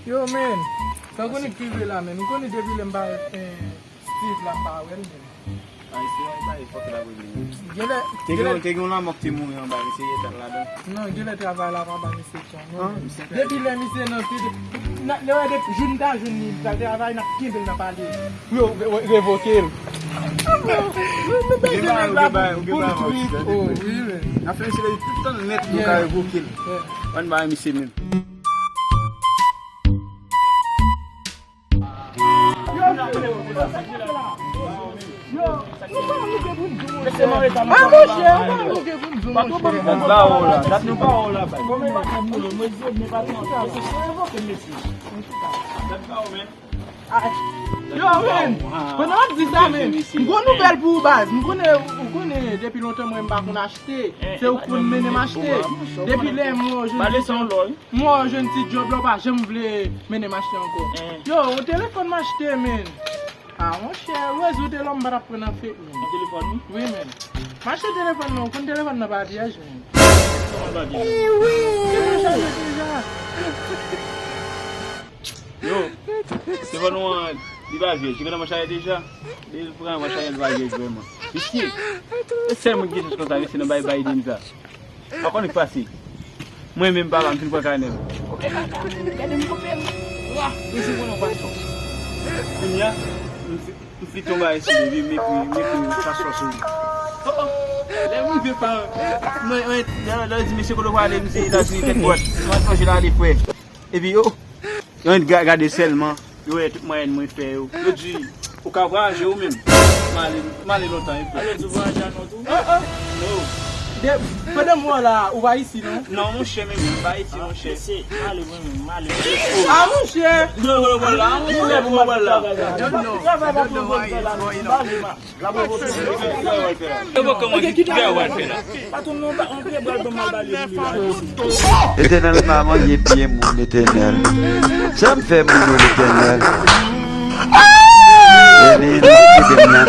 Yo men, sa koni prive la men, koni debi le mba Steve la mba wel men. Ay si yon ba e fok la wè li. Gele Te gen la mok ti moun yon ba mi se yetan la don. non, gele travay la pa ba mi seksyon. Depi le mi se nan le wè de joun da joun ni, da travay na kindel na pali. Yo revoke l. Oh, oui men. A fen se le tout an net nou ka revoke l. Wan ba mi se men. Yo men, pendant di sa men, mgon nou bel pou baz, mgon depi lontan mwen mba kon achete, se ou kon menem achete, depi le mwen jen ti job lo ba, jem vle menem achete anko. Yo, ou telefon m'achete men. Ah, mon cher, ou est-ce que l'homme va prendre un fait? Mon téléphone? Oui, men. M'achete téléphone non, kon téléphone n'a pas diège men. Comment va dire? Eh oui, c'est déjà déjà. Yo, c'est pas nous, il va vieillir. Tu connais ma chaille déjà? Il prend ma chaille, il va vieillir vraiment. Ici, c'est moi qui suis content, c'est un bye-bye d'Inza. Par contre, il passe. Moi, même pas, je ne peux pas canner. Regardez-moi, copain. Ouah, c'est bon, on passe. Il y a un petit tombé ici, mais puis, passe sur lui. Oh, oh. Là, oui, je vais pas. Là, je me suis dit, il a dit, tête boîte. Moi, je l'ai allé faire. Et puis, oh. Yo gade seulement, yo est tout moyen moi faire yo. Yo dit au ka voyager ou même. Mal longtemps et puis. Allez tu voyager non tout? Non. Pendant moi là, ou va ici non? Non mon cher même pas ici mon cher. C'est mal. Ah mon cher. Non voilà, on est bon voilà. Éternel maman y est bien mon éternel. Ça me fait mon éternel. L'éternel.